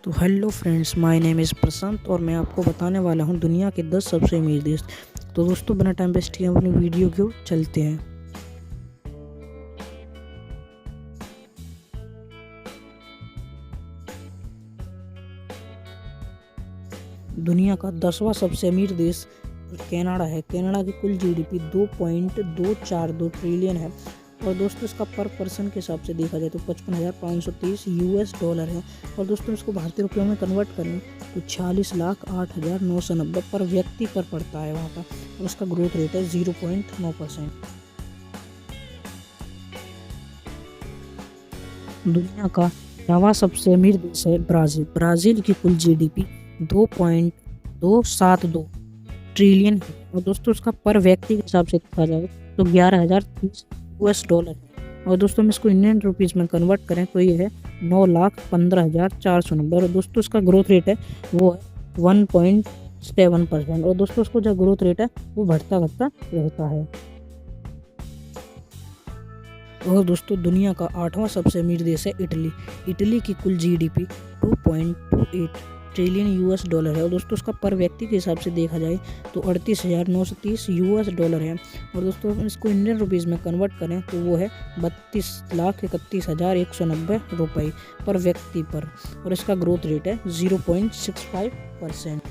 तो hello friends, my name is Prashant और मैं आपको बताने वाला हूं दुनिया के 10 सबसे अमीर देश। तो दोस्तों, बिना टाइम वेस्ट किए अपनी वीडियो की ओर चलते हैं। दुनिया का 10वां सबसे अमीर देश कनाडा है। कनाडा की कुल जीडीपी 2.242 ट्रिलियन है और दोस्तों इसका पर पर्सन के हिसाब से देखा जाए तो 55,530 यूएस डॉलर है। और दोस्तों इसको भारतीय रुपयों में कन्वर्ट करें तो 46,08,990 पर व्यक्ति पर पड़ता है वहाँ का। और उसका ग्रोथ रेट है 0.9%। दुनिया का 9वां सबसे अमीर देश है ब्राज़ील। ब्राज़ील की कुल जीडीपी 2.272 ट्रिलियन है और दोस्तों उसका पर व्यक्ति के हिसाब से देखा जाए तो 11,030 यूएस डॉलर है। और दोस्तों हम इसको इंडियन रुपीज़ में कन्वर्ट करें तो ये है 9,15,490। और दोस्तों इसका ग्रोथ रेट है वो है 1.7%। और दोस्तों उसको जो ग्रोथ रेट है वो बढ़ता घटता रहता है। और दोस्तों दुनिया का 8वां सबसे अमीर देश है इटली। इटली की कुल जीडीपी 2.28 ट्रिलियन यूएस डॉलर है और दोस्तों उसका पर व्यक्ति के हिसाब से देखा जाए तो 38,930 यूएस डॉलर है। और दोस्तों हम इसको इंडियन रुपीज़ में कन्वर्ट करें तो वो है 32,31,190 रुपये पर व्यक्ति पर। और इसका ग्रोथ रेट है 0.65%।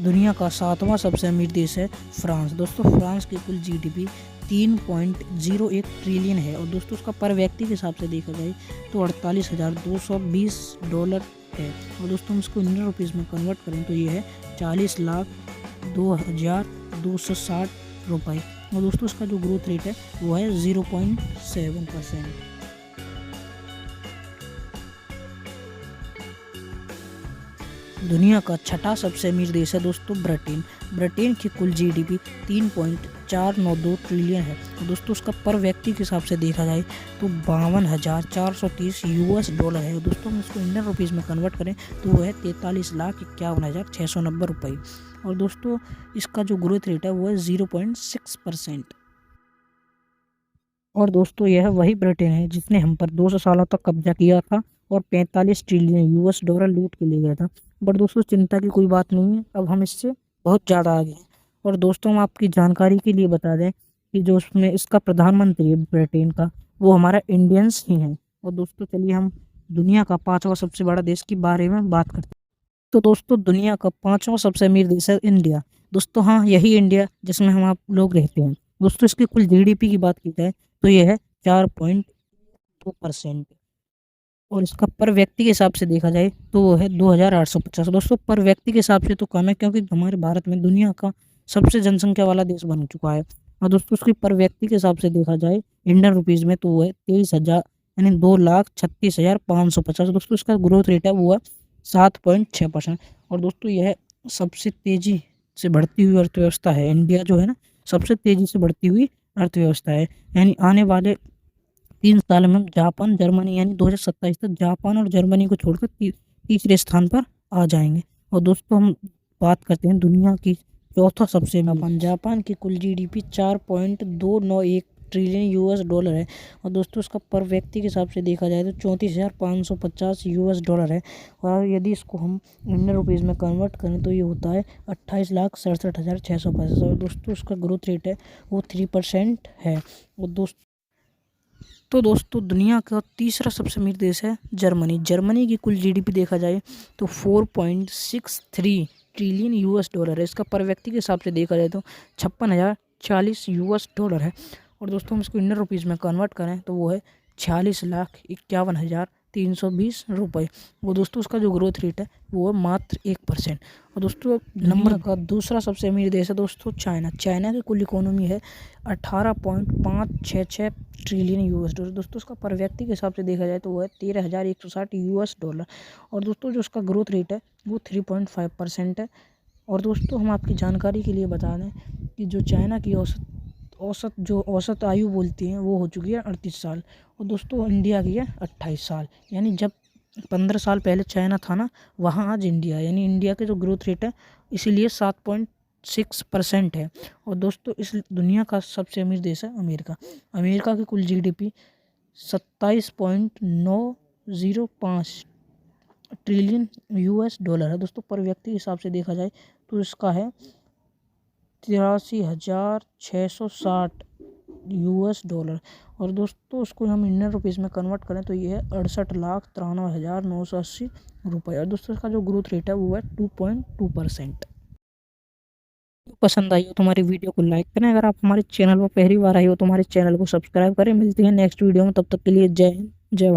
दुनिया का 7वां सबसे अमीर देश है फ्रांस। दोस्तों फ्रांस की कुल जीडीपी 3.01 ट्रिलियन है और दोस्तों उसका पर व्यक्ति के हिसाब से देखा जाए तो 48,220 डॉलर है। और दोस्तों हम इसको इंडियन रुपीज़ में कन्वर्ट करें तो ये है 40,02,260 रुपये। और दोस्तों उसका जो ग्रोथ रेट है वो है 0.7%। दुनिया का 6ठा सबसे अमीर देश है दोस्तों ब्रिटेन। ब्रिटेन की कुल जीडीपी 3.492 ट्रिलियन है और दोस्तों उसका पर व्यक्ति के हिसाब से देखा जाए तो 52,430 यूएस डॉलर है। दोस्तों हम इसको इंडियन रुपीज़ में कन्वर्ट करें तो वो है 43,51,690 रुपये। और दोस्तों इसका जो ग्रोथ रेट है वो है 0.6%। और दोस्तों यह वही ब्रिटेन है जिसने हम पर 200 सालों तक कब्जा किया था और 45 ट्रिलियन यूएस डॉलर लूट के ले गया था। बट दोस्तों चिंता की कोई बात नहीं है, अब हम इससे बहुत ज़्यादा आगे हैं। और दोस्तों हम आपकी जानकारी के लिए बता दें कि जो उसमें इसका प्रधानमंत्री है ब्रिटेन का, वो हमारा इंडियंस ही है। और दोस्तों चलिए हम दुनिया का 5वां सबसे बड़ा देश के बारे में बात करते हैं। तो दोस्तों दुनिया का 5वां सबसे अमीर देश है इंडिया। दोस्तों हाँ, यही इंडिया जिसमें हम आप लोग रहते हैं। दोस्तों इसकी कुल जीडीपी की बात की जाए तो ये है 4.2%। और इसका पर व्यक्ति के हिसाब से देखा जाए तो वो है 2,850। दोस्तों पर व्यक्ति के हिसाब से तो कम है क्योंकि हमारे भारत में दुनिया का सबसे जनसंख्या वाला देश बन चुका है। और दोस्तों उसकी पर व्यक्ति के हिसाब से देखा जाए इंडियन रुपीज़ में तो वो है 23,000 यानी 2,36,550। दोस्तों इसका ग्रोथ रेट है वो है 7.6%। और दोस्तों यह सबसे तेज़ी से बढ़ती हुई अर्थव्यवस्था है। इंडिया जो है ना, सबसे तेज़ी से बढ़ती हुई अर्थव्यवस्था है। यानी आने वाले 3 साल में हम जापान जर्मनी यानी 2027 तक जापान और जर्मनी को छोड़कर तीसरे स्थान पर आ जाएंगे। और दोस्तों हम बात करते हैं दुनिया की चौथा सबसे जापान की कुल जीडीपी 4.291 ट्रिलियन यूएस डॉलर है। और दोस्तों उसका पर व्यक्ति के हिसाब से देखा जाए तो 34,550 यूएस डॉलर है। और यदि इसको हम इंडियन रुपीज़ में कन्वर्ट करें तो ये होता है 28,67,650। और दोस्तों उसका ग्रोथ रेट है वो 3% है। और दोस्तों दुनिया का तीसरा सबसे अमीर देश है जर्मनी। जर्मनी की कुल जीडीपी देखा जाए तो 4.63 ट्रिलियन यूएस डॉलर है। इसका पर व्यक्ति के हिसाब से देखा जाए तो 56,040 यूएस डॉलर है। और दोस्तों हम इसको इंडियन रुपीज़ में कन्वर्ट करें तो वो है 46,51,320 रुपये। वो दोस्तों उसका जो ग्रोथ रेट है वो है मात्र 1%। और दोस्तों नंबर का दूसरा सबसे अमीर देश है दोस्तों चाइना। चाइना की कुल इकोनॉमी है 18.566 ट्रिलियन यूएस डॉलर। दोस्तों उसका पर व्यक्ति के हिसाब से देखा जाए तो वो है 13,160 यूएस डॉलर। और दोस्तों जो उसका ग्रोथ रेट है वो 3.5% है। और दोस्तों हम आपकी जानकारी के लिए बता दें कि जो चाइना की औसत आयु बोलती हैं वो हो चुकी है 38 साल। और दोस्तों इंडिया की है 28 साल। यानी जब 15 साल पहले चाइना था ना, वहाँ आज इंडिया, यानी इंडिया के जो ग्रोथ रेट है इसीलिए 7.6% है। और दोस्तों इस दुनिया का सबसे अमीर देश है अमेरिका। अमेरिका की कुल जीडीपी 27.905 ट्रिलियन यूएस डॉलर है दोस्तों। पर व्यक्ति के हिसाब से देखा जाए तो इसका है 83,660 यूएस डॉलर। और दोस्तों उसको हम इंडियन रुपीज़ में कन्वर्ट करें तो ये है 68,93,980 रुपये। और दोस्तों इसका जो ग्रोथ रेट है वो है 2.2%। पसंद आई हो तो हमारी वीडियो को लाइक करें। अगर आप हमारे चैनल पर पहली बार आई हो तो हमारे चैनल को सब्सक्राइब करें। मिलते हैं नेक्स्ट वीडियो में, तब तक के लिए जय हिंद, जय भारत।